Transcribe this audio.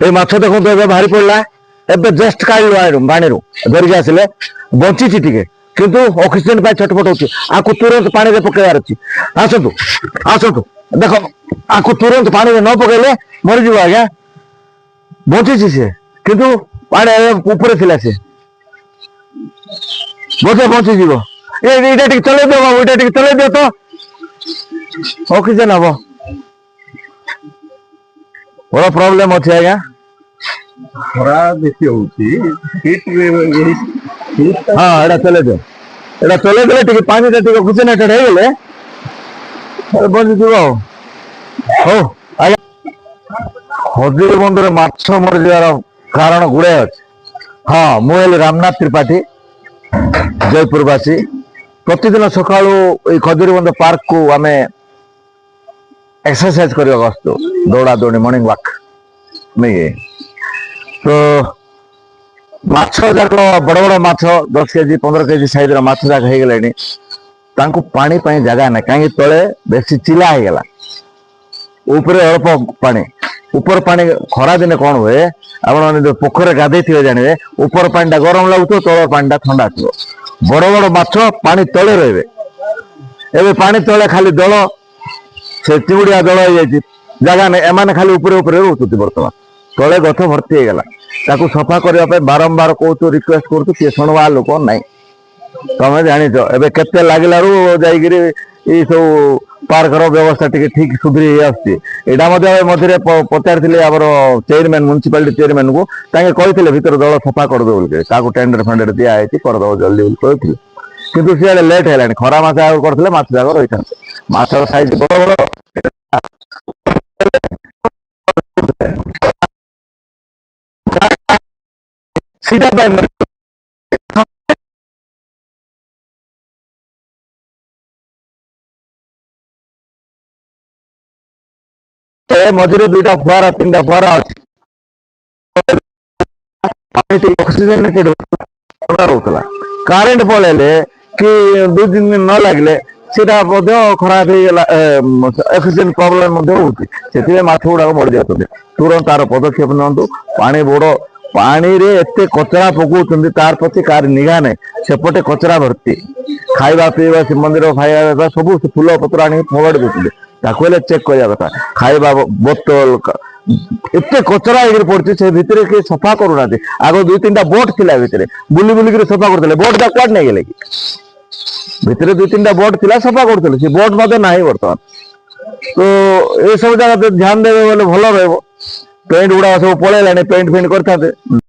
এই মাছ দেখুন ଏବେ ବାହାରି ପଡିଲା ଏବେ ଜଷ୍ଟ କାଢିଲୁ ପାଣିରୁ ଧରିକି ଆସିଲେ ବଞ୍ଚିଛି ଟିକେ କିନ୍ତୁ ଅକ୍ସିଜେନ ପାଇଁ ଛଟପଟ ହଉଛି ଆକୁ ତୁରନ୍ତ ପାଣିରେ ପକେଇବାର ଅଛି ଆସନ୍ତୁ ଆସନ୍ତୁ ଦେଖ ଆକୁ ତୁରନ୍ତ ପାଣିରେ ନ ପକେଇଲେ ମରିଯିବ ଆଜ୍ଞା ବଞ୍ଚିଛି ସେ କିନ୍ତୁ ପାଣି ଉପରେ ଥିଲା ସେ ବୋଧେ ବଞ୍ଚିଯିବ ଏଇଟା ଟିକେ ଚଲେଇ ଦିଅ ବାବୁ ଏଇଟା ଟିକେ ଚଲେଇ ଦିଅ ତ ଅକ୍ସିଜେନ ହବ ବଡ ପ୍ରୋବ୍ଲେମ ଅଛି ଆଜ୍ଞା ଖରା ବେଶୀ ହଉଛି ହଁ ଏଇଟା ଚଲେଇ ଦିଅ ଏଇଟା ଚଲେଇ ଦେଲେ ଟିକେ ପାଣିଟା ଟିକେ ଅକ୍ସିଜେନେଟେଡ ହେଇଗଲେ ବଞ୍ଚିଯିବ ଆଉ ହଉ ଆଜ୍ଞା ଖଜୁରୀ ବନ୍ଧରେ ମାଛ ମରିଯିବାର କାରଣ ଗୁଡ଼ାଏ ଅଛି ହଁ ମୁଁ ହେଲି ରାମନାଥ ତ୍ରିପାଠୀ ଜୟପୁରବାସୀ ପ୍ରତିଦିନ ସକାଳୁ ଏଇ ଖଜୁରୀ ବନ୍ଧ ପାର୍କକୁ ଆମେ एक्सरसाइज କରିବାକୁ ଆସୁଛୁ ଦୌଡ଼ା ଦୌଡ଼ି ମର୍ଣ୍ଣିଂ ୱାକ୍ ନାଇଁ ତ ମାଛ ଯାକ ବଡ଼ ବଡ଼ ମାଛ 10 କେଜି 15 କେଜି ସାଇଜର ମାଛ ଯାକ ହେଇଗଲେଣି ତାଙ୍କୁ ପାଣି ପାଇଁ ଜାଗା ନାହିଁ କାହିଁକି ତଳେ ବେଶୀ ଚିଲା ହେଇଗଲା ଉପରେ ଅଳ୍ପ ପାଣି ଉପର ପାଣି ଖରା ଦିନେ କ'ଣ ହୁଏ ଆପଣମାନେ ଯୋଉ ପୋଖରୀରେ ଗାଧେଇଥିବେ ଜାଣିବେ ଉପର ପାଣିଟା ଗରମ ଲାଗୁଥିବ ତଳ ପାଣିଟା ଥଣ୍ଡା ଥିବ ବଡ଼ ବଡ଼ ମାଛ ପାଣି ତଳେ ରହିବେ ଏବେ ପାଣି ତଳେ ଖାଲି ଦଳ ସେ ଚିଙ୍ଗୁଡିଆ ଦଳ ହେଇଯାଇଛି ଜାଗା ନାହିଁ ଏମାନେ ଖାଲି ଉପରେ ଉପରେ ରହୁଛନ୍ତି ବର୍ତ୍ତମାନ ତଳେ ଗଛ ଭର୍ତ୍ତି ହେଇଗଲା ତାକୁ ସଫା କରିବା ପାଇଁ ବାରମ୍ବାର କହୁଛୁ ରିକ୍ୱେଷ୍ଟ କରୁଛୁ କିଏ ଶୁଣବା ଲୋକ ନାହିଁ ତମେ ଜାଣିଛ ଏବେ କେତେ ଲାଗିଲାରୁ ଯାଇକିରି ଏଇ ସବୁ ପାର୍କର ବ୍ୟବସ୍ଥା ଟିକେ ଠିକ ସୁଧୁରି ହେଇ ଆସୁଛି ଏଇଟା ମଧ୍ୟ ମଝିରେ ପଚାରିଥିଲେ ଆମର ଚେୟାରମ୍ୟାନ ମ୍ୟୁନିସିପାଲିଟି ଚେୟାରମ୍ୟାନଙ୍କୁ ତାଙ୍କେ କହିଥିଲେ ଭିତରେ ଦଳ ସଫା କରିଦେବ ବୋଲି କାହାକୁ ଟେଣ୍ଡର ଫେଣ୍ଡର ଦିଆ ହେଇଛି କରିଦେବ ଜଲ୍ଦି ବୋଲି କହିଥିଲେ କିନ୍ତୁ ସିଆଡେ ଲେଟ୍ ହେଲାଣି ଖରା ମାସ ଆଗରୁ କରିଥିଲେ ମାଛ ଯାକ ରହିଥାନ୍ତେ ମାଛର ସାଇଜ ବଡ ବଡ ସେଇଟା ପାଇଁ ମଝିରେ 2ଟା ଫୁଆରା 3ଟା ଫୁଆରା ଅଛି ଅକ୍ସିଜେନେଟେଡ ରହୁଥିଲା କାରେଣ୍ଟ ପଳେଇଲେ କି 2-3 ଦିନ ନ ଲାଗିଲେ ସେଟା ମଧ୍ୟ ଖରାପ ହେଇଗଲା ଅକ୍ସିଜେନ ପ୍ରୋବ୍ଲେମ ମଧ୍ୟ ହଉଛି ସେଥିପାଇଁ ମାଛ ଗୁଡାକ ମରି ଯାଉଛନ୍ତି ତୁରନ୍ତ ତାର ପଦକ୍ଷେପ ନିଅନ୍ତୁ ପାଣି ବଡ ପାଣିରେ ଏତେ କଚରା ପକଉଛନ୍ତି ତାର ପ୍ରତି କାହାର ନିଘା ନାହିଁ ସେପଟେ କଚରା ଭର୍ତ୍ତି ଖାଇବା ପିଇବା ଶ୍ରୀମନ୍ଦିର ଖାଇବା ସବୁ ଫୁଲ ପତ୍ର ଆଣିକି ଫୋପାଡ଼ି ଦଉଥିଲେ ତାକୁ ହେଲେ ଚେକ୍ କରିବା କଥା ଖାଇବା ବୋତଲ ଏତେ କଚରା ହେଇକିରି ପଡୁଛି ସେ ଭିତରେ କିଏ ସଫା କରୁନାହାନ୍ତି ଆଗ 2-3ଟା ବୋଟ ଥିଲା ଭିତରେ ବୁଲି ବୁଲିକିରି ସଫା କରୁଥିଲେ ବୋଟ ଟା କୁଆଡେ ନେଇଗଲେ କି ଭିତରେ 2-3ଟା ବୋଟ ଥିଲା ସଫା କରୁଥିଲେ ସେ ବୋଟ ମଧ୍ୟ ନାହିଁ ବର୍ତ୍ତମାନ ତ ଏସବୁ ଜାଗା ଧ୍ୟାନ ଦେବେ ବୋଲେ ଭଲ ରହିବ ପେଣ୍ଟ ଗୁଡାକ ସବୁ ପଳେଇଲାଣି ପେଣ୍ଟ ଫେଣ୍ଟ କରିଥାନ୍ତେ